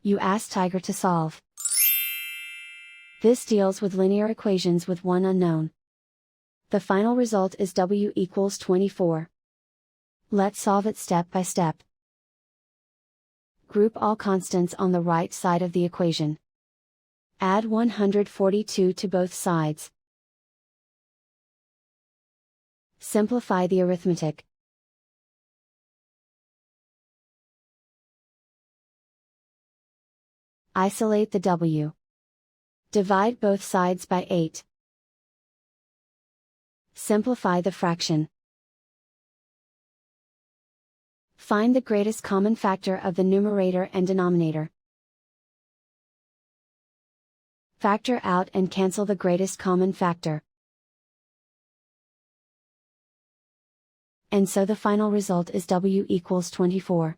You ask Tiger to solve. This deals with linear equations with one unknown. The final result is w equals 24. Let's solve it step by step. Group all constants on the right side of the equation. Add 142 to both sides. Simplify the arithmetic. Isolate the w. Divide both sides by 8. Simplify the fraction. Find the greatest common factor of the numerator and denominator. Factor out and cancel the greatest common factor. And so the final result is w equals 24.